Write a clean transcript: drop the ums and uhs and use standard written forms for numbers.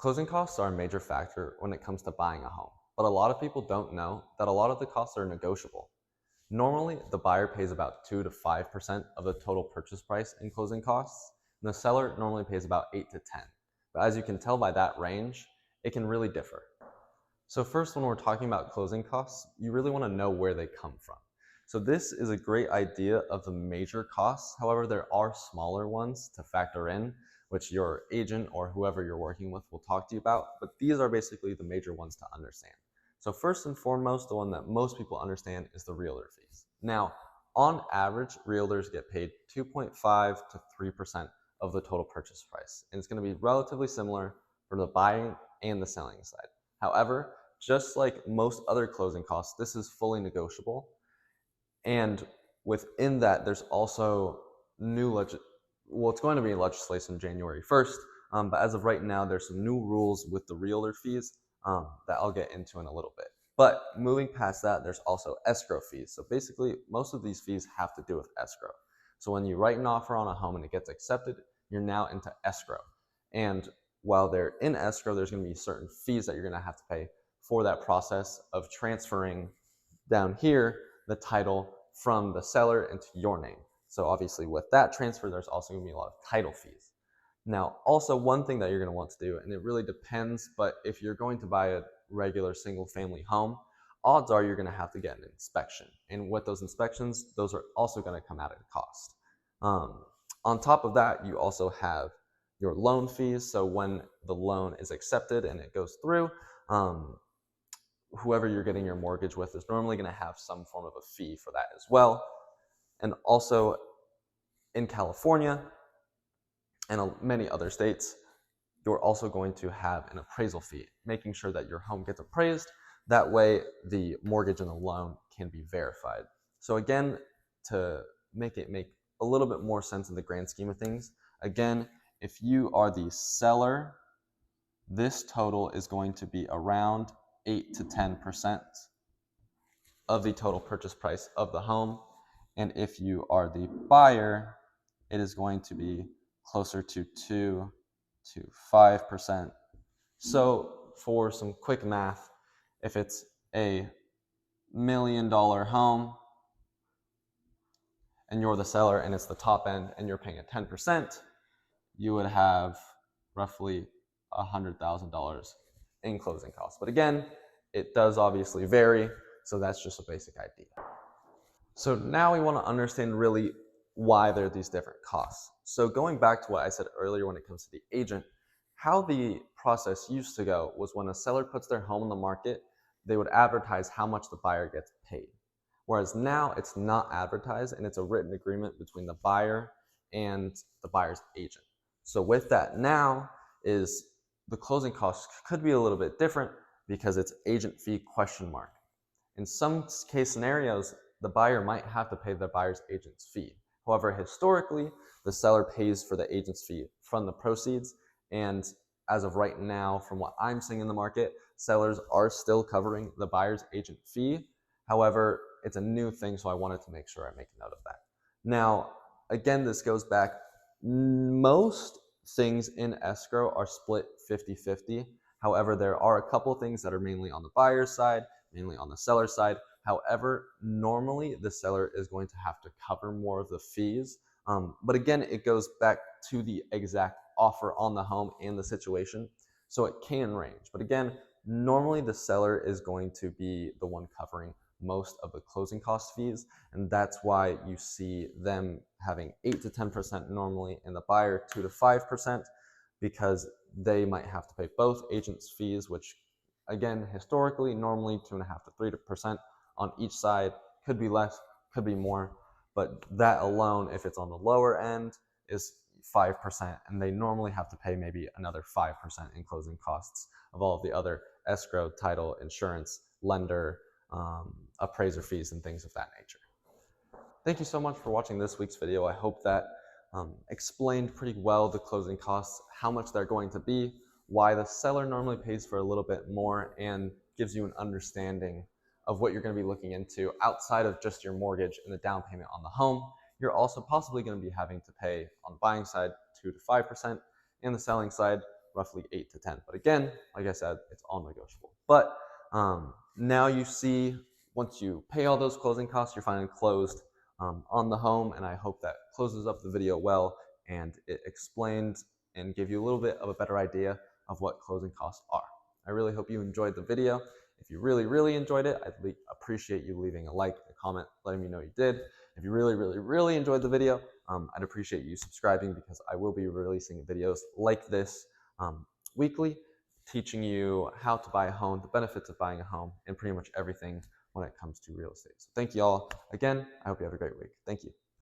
Closing costs are a major factor when it comes to buying a home, but a lot of people don't know that a lot of the costs are negotiable. Normally, the buyer pays about 2 to 5% of the total purchase price in closing costs, and the seller normally pays about 8 to 10. But as you can tell by that range, it can really differ. So first, when we're talking about closing costs, you really want to know where they come from. So this is a great idea of the major costs. However, there are smaller ones to factor in, which your agent or whoever you're working with will talk to you about. But these are basically the major ones to understand. So first and foremost, the one that most people understand is the realtor fees. Now, on average, realtors get paid 2.5 to 3% of the total purchase price. And it's going to be relatively similar for the buying and the selling side. However, just like most other closing costs, this is fully negotiable. And within that, there's also it's going to be legislation January 1st, but as of right now, there's some new rules with the realtor fees that I'll get into in a little bit. But moving past that, there's also escrow fees. So basically, most of these fees have to do with escrow. So when you write an offer on a home and it gets accepted, you're now into escrow. And while they're in escrow, there's going to be certain fees that you're going to have to pay for that process of transferring down here the title from the seller into your name. So obviously with that transfer, there's also going to be a lot of title fees. Now, also one thing that you're going to want to do, and it really depends, but if you're going to buy a regular single family home, odds are you're going to have to get an inspection. And with those inspections, those are also going to come out at a cost. On top of that, you also have your loan fees. So when the loan is accepted and it goes through, whoever you're getting your mortgage with is normally going to have some form of a fee for that as well. And also in California and many other states, you're also going to have an appraisal fee, making sure that your home gets appraised. That way the mortgage and the loan can be verified. So again, to make it make a little bit more sense in the grand scheme of things, again, if you are the seller, this total is going to be around 8 to 10% of the total purchase price of the home. And if you are the buyer, it is going to be closer to 2 to 5%. So for some quick math, if it's a $1 million home and you're the seller and it's the top end and you're paying at 10%, you would have roughly $100,000 in closing costs. But again, it does obviously vary, so that's just a basic idea. So now we want to understand really why there are these different costs. So going back to what I said earlier when it comes to the agent, how the process used to go was when a seller puts their home on the market, they would advertise how much the buyer gets paid. Whereas now it's not advertised and it's a written agreement between the buyer and the buyer's agent. So with that now is the closing costs could be a little bit different because it's agent fee ? In some case scenarios, the buyer might have to pay the buyer's agent's fee. However, historically, the seller pays for the agent's fee from the proceeds. And as of right now, from what I'm seeing in the market, sellers are still covering the buyer's agent fee. However, it's a new thing, so I wanted to make sure I make a note of that. Now, again, this goes back, most things in escrow are split 50-50. However, there are a couple things that are mainly on the buyer's side, mainly on the seller's side. However, normally the seller is going to have to cover more of the fees. But again, it goes back to the exact offer on the home and the situation. So it can range. But again, normally the seller is going to be the one covering most of the closing cost fees. And that's why you see them having 8 to 10% normally and the buyer 2 to 5%, because they might have to pay both agents' fees, which again, historically, normally 2.5 to 3% on each side. Could be less, could be more, but that alone, if it's on the lower end, is 5%, and they normally have to pay maybe another 5% in closing costs of all of the other escrow, title, insurance, lender, appraiser fees, and things of that nature. Thank you so much for watching this week's video. I hope that explained pretty well the closing costs, how much they're going to be, why the seller normally pays for a little bit more, and gives you an understanding of what you're going to be looking into outside of just your mortgage and the down payment on the home. You're also possibly going to be having to pay on the buying side 2 to 5%, and the selling side roughly 8 to 10. But again, like I said, it's all negotiable. But now you see, once you pay all those closing costs, you're finally closed on the home, and I hope that closes up the video well, and it explained and gave you a little bit of a better idea of what closing costs are. I really hope you enjoyed the video. If you really enjoyed it, I'd appreciate you leaving a like, a comment, letting me know you did. If you really enjoyed the video, I'd appreciate you subscribing, because I will be releasing videos like this weekly, teaching you how to buy a home, the benefits of buying a home, and pretty much everything when it comes to real estate. So thank you all again. I hope you have a great week. Thank you.